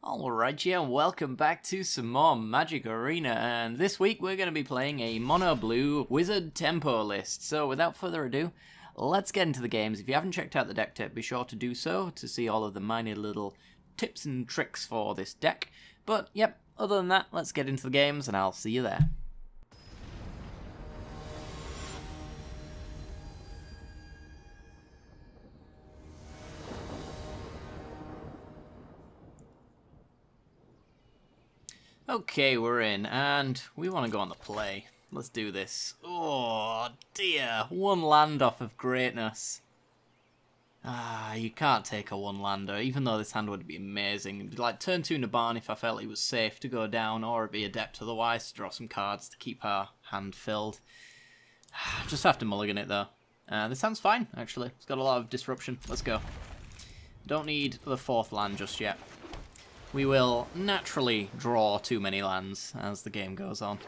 Alright, yeah, welcome back to some more Magic Arena, and this week we're going to be playing a mono blue wizard tempo list. So without further ado, let's get into the games. If you haven't checked out the deck tip, be sure to do so to see all of the minor little tips and tricks for this deck. But yep, other than that, let's get into the games and I'll see you there. Okay, we're in, and we want to go on the play. Let's do this. Oh, dear. One land off of greatness. You can't take a one-lander, even though this hand would be amazing. It'd be like turn 2 Naban if I felt it was safe to go down, or it'd be Adept otherwise to draw some cards to keep our hand filled. Just have to mulligan it, though. This hand's fine, actually. It's got a lot of disruption. Let's go. Don't need the 4th land just yet. We will naturally draw too many lands as the game goes on.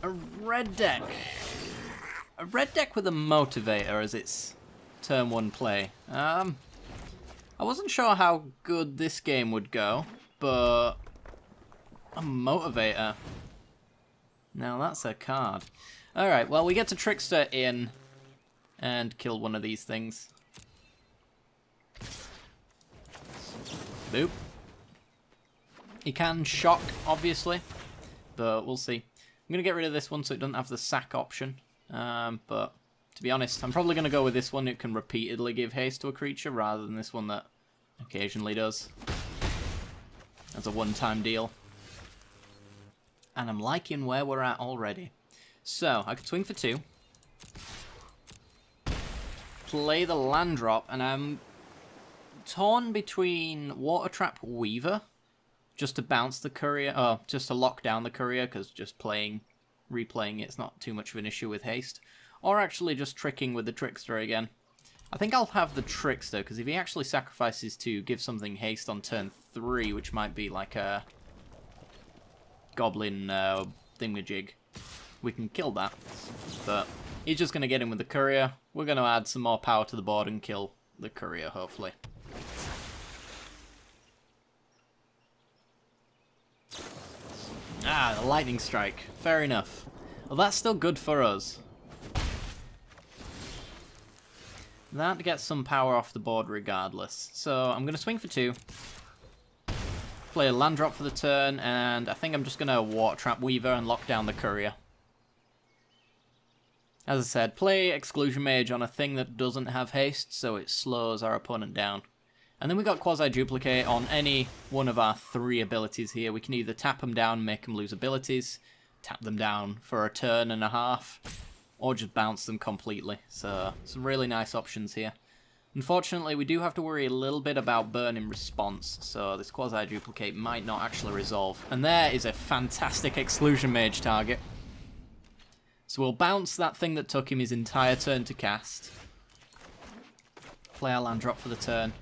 A red deck. A red deck with a motivator as its turn 1 play. I wasn't sure how good this game would go, but a motivator. Now that's a card. Alright, well we get to Trickster in and kill one of these things. Boop. He can shock, obviously, but we'll see. I'm going to get rid of this one so it doesn't have the sack option. But to be honest, I'm probably going to go with this one. It can repeatedly give haste to a creature rather than this one that occasionally does. That's a one-time deal. And I'm liking where we're at already. So, I could swing for 2. Play the land drop, and I'm torn between Water Trap Weaver, just to bounce the courier, or just to lock down the courier, because just replaying it's not too much of an issue with haste, or actually just tricking with the Trickster again. I think I'll have the Trickster, because if he actually sacrifices to give something haste on turn 3, which might be like a Goblin thingamajig, we can kill that. But he's just going to get in with the courier. We're going to add some more power to the board and kill the courier, hopefully. The lightning strike. Fair enough. Well, that's still good for us. That gets some power off the board regardless. So I'm going to swing for 2. Play a land drop for the turn, and I think I'm just going to Water Trap Weaver and lock down the courier. As I said, play Exclusion Mage on a thing that doesn't have haste, so it slows our opponent down. And then we got Quasi-Duplicate on any one of our 3 abilities here. We can either tap them down and make them lose abilities, tap them down for a turn and a half, or just bounce them completely. So, some really nice options here. Unfortunately, we do have to worry a little bit about burn in response, so this Quasi-Duplicate might not actually resolve. And there is a fantastic Exclusion Mage target. So we'll bounce that thing that took him his entire turn to cast. Play our land drop for the turn.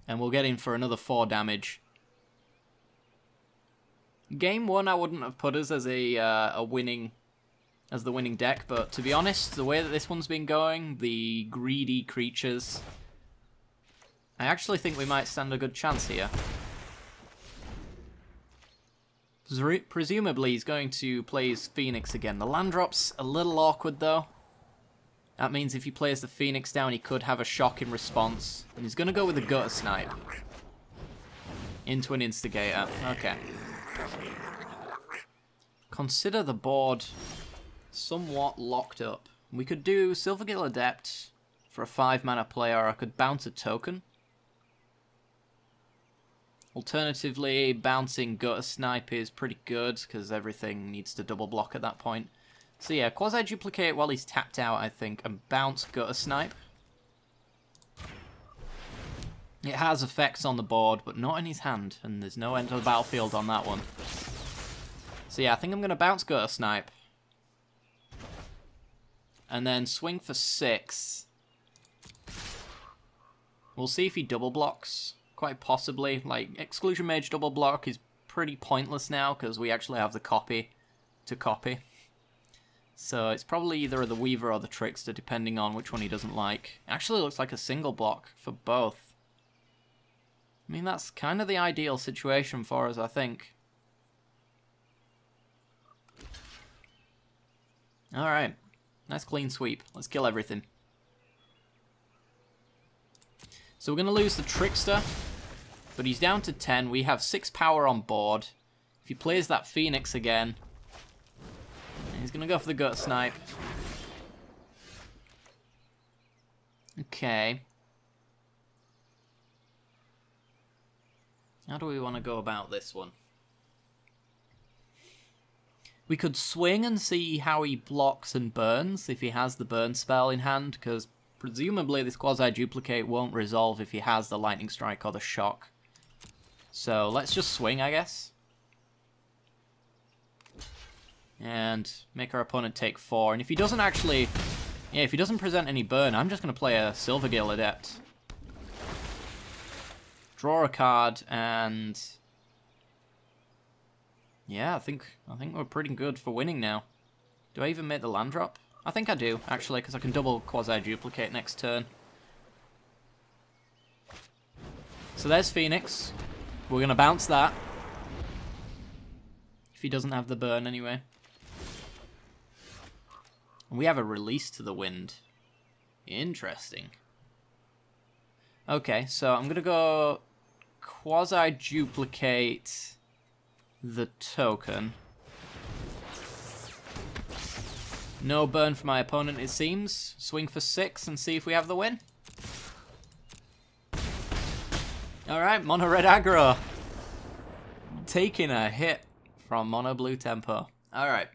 And we'll get in for another 4 damage. Game 1 I wouldn't have put us as the winning deck, but to be honest, the way that this one's been going, the greedy creatures, I actually think we might stand a good chance here. Presumably he's going to play his Phoenix again. The land drop's a little awkward though. That means if he plays the Phoenix down, he could have a shock in response. And he's going to go with the Gutter Snipe. Into an Instigator. Okay. Consider the board somewhat locked up. We could do Silvergill Adept for a 5-mana play, or I could bounce a token. Alternatively, bouncing Gutter Snipe is pretty good, because everything needs to double block at that point. So yeah, Quasi-Duplicate while he's tapped out, I think, and bounce Gutter Snipe. It has effects on the board, but not in his hand, and there's no end to the battlefield on that one. So yeah, I think I'm going to bounce Gutter Snipe. And then swing for 6. We'll see if he double blocks, quite possibly. Like, Exclusion Mage double block is pretty pointless now, because we actually have the copy to copy. So it's probably either the Weaver or the Trickster, depending on which one he doesn't like. Actually looks like a single block for both. I mean, that's kind of the ideal situation for us, I think. Alright. Nice clean sweep. Let's kill everything. So we're going to lose the Trickster, but he's down to 10. We have 6 power on board. If he plays that Phoenix again, he's going to go for the gut snipe. Okay. How do we want to go about this one? We could swing and see how he blocks and burns if he has the burn spell in hand, because presumably this quasi-duplicate won't resolve if he has the lightning strike or the shock. So let's just swing, I guess. And make our opponent take 4. And if he doesn't actually... yeah, if he doesn't present any burn, I'm just going to play a Silvergill Adept. Draw a card, and... yeah, I think we're pretty good for winning now. Do I even make the land drop? I think I do, actually, because I can double quasi-duplicate next turn. So there's Phoenix. We're going to bounce that. If he doesn't have the burn, anyway. And we have a release to the wind. Interesting. Okay, so I'm going to go quasi-duplicate the token. No burn for my opponent, it seems. Swing for 6 and see if we have the win. Alright, mono red aggro. Taking a hit from mono blue tempo. Alright.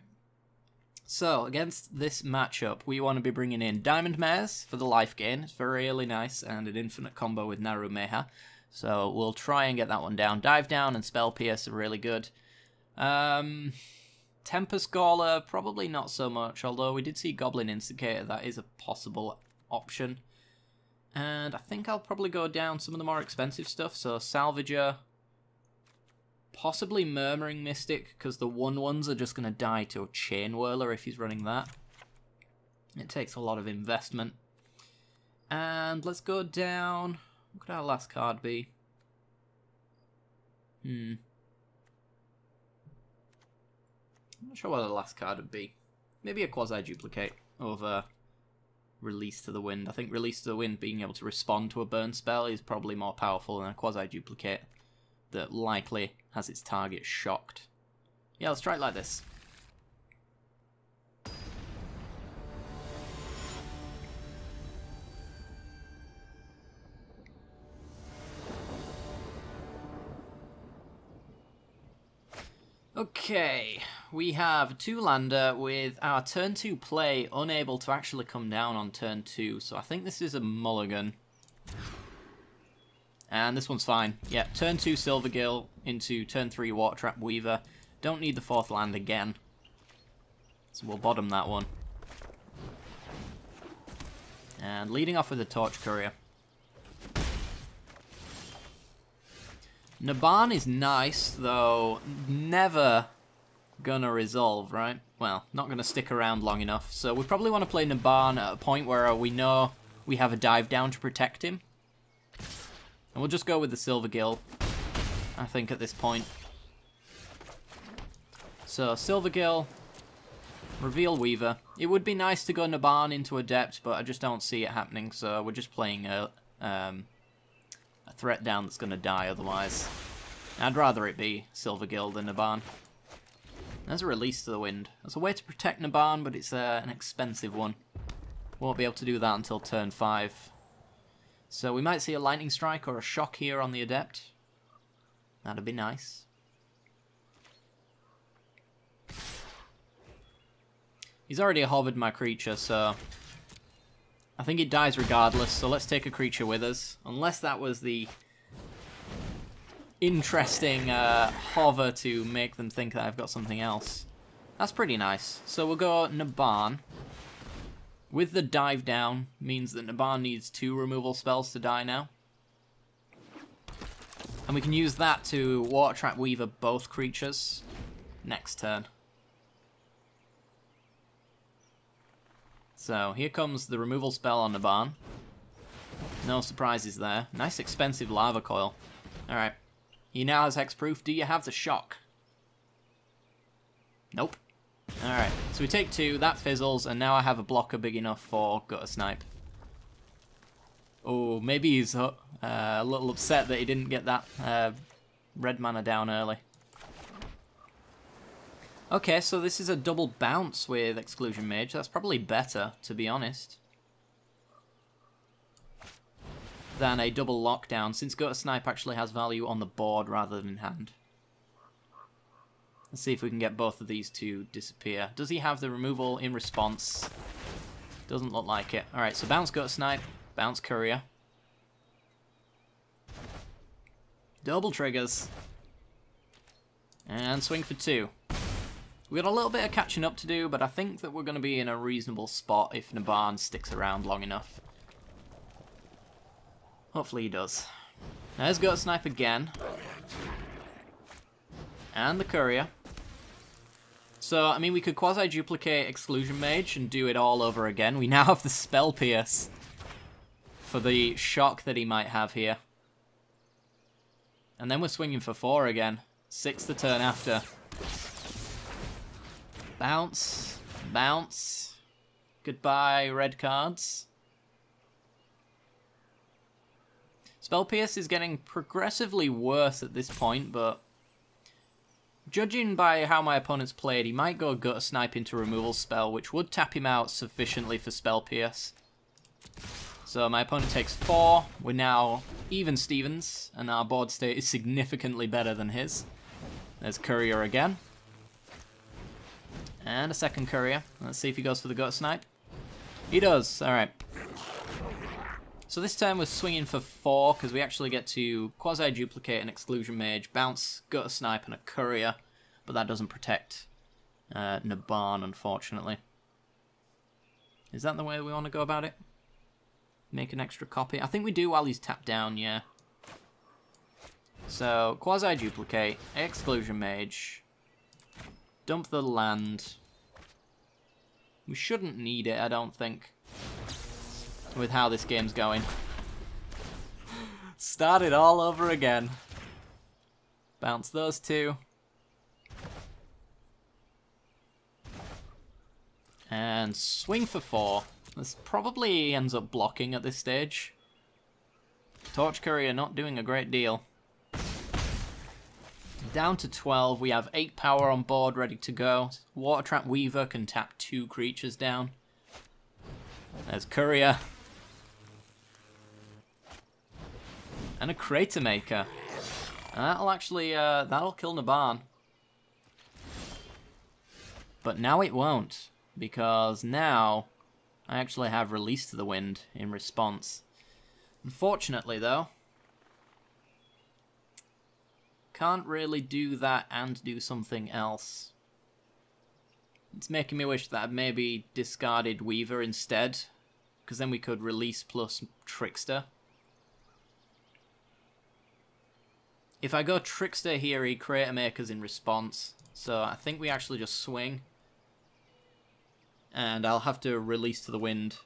So, against this matchup, we want to be bringing in Diamond Mares for the life gain. It's really nice, and an infinite combo with Naru Meha. So, we'll try and get that one down. Dive Down and Spell Pierce are really good. Tempest Gauler, probably not so much, although we did see Goblin Instigator. That is a possible option. And I think I'll probably go down some of the more expensive stuff, so Salvager, possibly Murmuring Mystic, because the 1/1s are just going to die to a Chain Whirler if he's running that. It takes a lot of investment. And let's go down... what could our last card be? I'm not sure what the last card would be. Maybe a quasi-duplicate over Release to the Wind. I think Release to the Wind, being able to respond to a burn spell, is probably more powerful than a quasi-duplicate that likely has its target shocked. Yeah, let's try it like this. Okay, we have 2-lander with our turn 2 play unable to actually come down on turn 2, so I think this is a mulligan. And this one's fine. Yeah, turn 2 Silvergill into turn 3 Water Trap Weaver. Don't need the 4th land again. So we'll bottom that one. And leading off with a Torch Courier. Naban is nice, though never gonna resolve, right? Well, not gonna stick around long enough. So we probably want to play Naban at a point where we know we have a dive down to protect him. And we'll just go with the Silvergill, I think, at this point. So, Silvergill, reveal Weaver. It would be nice to go Naban into Adept, but I just don't see it happening, so we're just playing a threat down that's going to die otherwise. I'd rather it be Silvergill than Naban. There's a Release to the Wind. There's a way to protect Naban, but it's an expensive one. Won't be able to do that until turn 5. So we might see a Lightning Strike or a Shock here on the Adept. That'd be nice. He's already hovered my creature, so I think it dies regardless, so let's take a creature with us. Unless that was the interesting hover to make them think that I've got something else. That's pretty nice. So we'll go Naban. With the dive down, means that Naban needs 2 removal spells to die now. And we can use that to Water Trap Weaver both creatures next turn. So here comes the removal spell on Naban. No surprises there. Nice expensive Lava Coil. Alright. He now has hexproof. Do you have the shock? Nope. Alright, so we take 2, that fizzles, and now I have a blocker big enough for Gutter Snipe. Oh, maybe he's a little upset that he didn't get that red mana down early. Okay, so this is a double bounce with Exclusion Mage. That's probably better, to be honest, than a double lockdown, since Gutter Snipe actually has value on the board rather than in hand. Let's see if we can get both of these to disappear. Does he have the removal in response? Doesn't look like it. Alright, so bounce Gutter Snipe, bounce Courier. Double triggers. And swing for 2. We got a little bit of catching up to do, but I think that we're going to be in a reasonable spot if Naban sticks around long enough. Hopefully he does. Now there's Gutter Snipe again. And the Courier. So, I mean, we could quasi-duplicate Exclusion Mage and do it all over again. We now have the Spell Pierce for the shock that he might have here. And then we're swinging for 4 again. 6 the turn after. Bounce. Bounce. Goodbye, red cards. Spell Pierce is getting progressively worse at this point, but judging by how my opponent's played, he might go Gutter Snipe into Removal Spell, which would tap him out sufficiently for Spell Pierce. So my opponent takes 4. We're now even Stevens, and our board state is significantly better than his. There's Courier again. And a second Courier. Let's see if he goes for the Gutter Snipe. He does. Alright. So this turn we're swinging for 4, because we actually get to quasi-duplicate an Exclusion Mage, bounce Gutter Snipe and a Courier, but that doesn't protect Naban, unfortunately. Is that the way we want to go about it? Make an extra copy? I think we do while he's tapped down, yeah. So, quasi-duplicate, Exclusion Mage, dump the land. We shouldn't need it, I don't think, with how this game's going. Start it all over again. Bounce those 2. And swing for 4. This probably ends up blocking at this stage. Torch Courier not doing a great deal. Down to 12, we have 8 power on board ready to go. Water Trap Weaver can tap 2 creatures down. There's Courier. And a Crater Maker. That'll actually, that'll kill Naban. But now it won't, because now I actually have Release to the Wind in response. Unfortunately, though, can't really do that and do something else. It's making me wish that I'd maybe discarded Weaver instead, because then we could Release plus Trickster. If I go Trickster here, he Crater Makers in response, so I think we actually just swing. And I'll have to Release to the Wind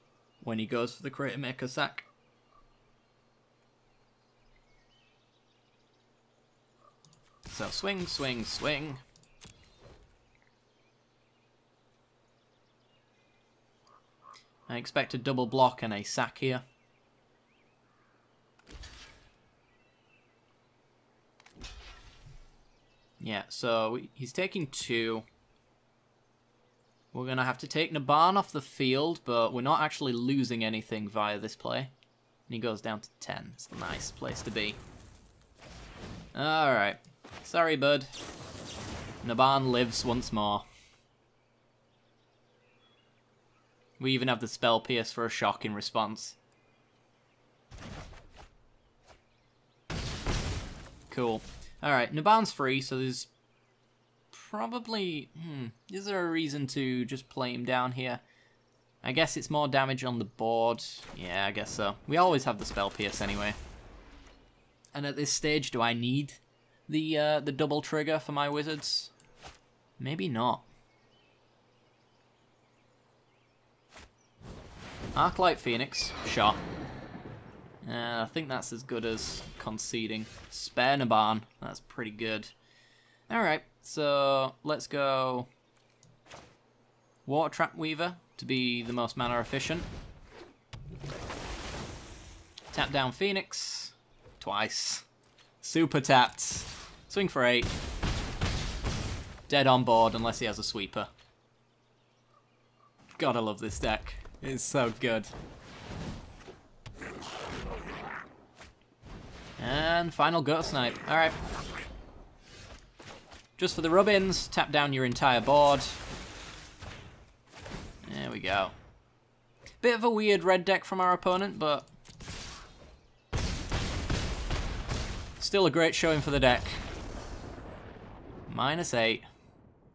when he goes for the Crater Maker sack. So swing, swing, swing. I expect a double block and a sack here. Yeah, so he's taking 2. We're going to have to take Naban off the field, but we're not actually losing anything via this play. And he goes down to 10. It's a nice place to be. Alright. Sorry, bud. Naban lives once more. We even have the Spell Pierce for a shock in response. Cool. Alright, Naban's free, so there's probably... is there a reason to just play him down here? I guess it's more damage on the board. Yeah, I guess so. We always have the Spell Pierce anyway. And at this stage, do I need the double trigger for my wizards? Maybe not. Arclight Phoenix, sure. I think that's as good as conceding. Spare Naban. That's pretty good. Alright, so let's go Water Trap Weaver to be the most mana efficient. Tap down Phoenix. Twice. Super tapped. Swing for 8. Dead on board unless he has a sweeper. God, I love this deck. It's so good. And final Gut Snipe. Alright. Just for the rub-ins, tap down your entire board. There we go. Bit of a weird red deck from our opponent, but still a great showing for the deck. -8.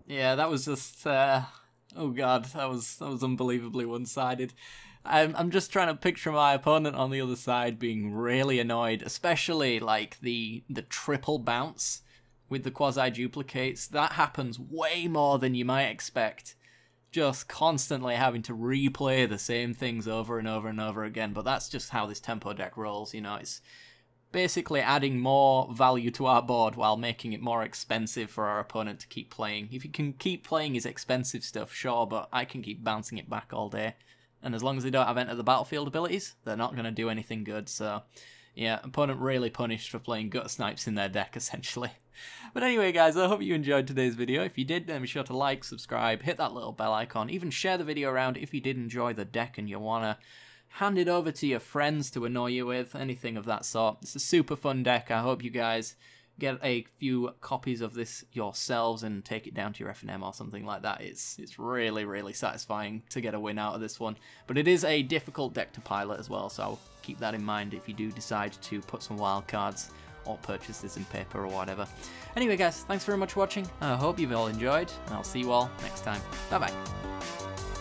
Yeah, that was just... oh god, that was unbelievably one-sided. I'm just trying to picture my opponent on the other side being really annoyed, especially like the triple bounce with the quasi-duplicates. That happens way more than you might expect. Just constantly having to replay the same things over and over and over again, but that's just how this tempo deck rolls, you know. It's basically adding more value to our board while making it more expensive for our opponent to keep playing. If he can keep playing his expensive stuff, sure, but I can keep bouncing it back all day. And as long as they don't have Enter the Battlefield abilities, they're not going to do anything good. So, yeah, opponent really punished for playing Gut Snipes in their deck, essentially. But anyway, guys, I hope you enjoyed today's video. If you did, then be sure to like, subscribe, hit that little bell icon, even share the video around if you did enjoy the deck and you want to hand it over to your friends to annoy you with, anything of that sort. It's a super fun deck. I hope you guys get a few copies of this yourselves and take it down to your F&M or something like that. It's really, really satisfying to get a win out of this one. But it is a difficult deck to pilot as well, so keep that in mind if you do decide to put some wild cards or purchase this in paper or whatever. Anyway, guys, thanks very much for watching. I hope you've all enjoyed, and I'll see you all next time. Bye-bye.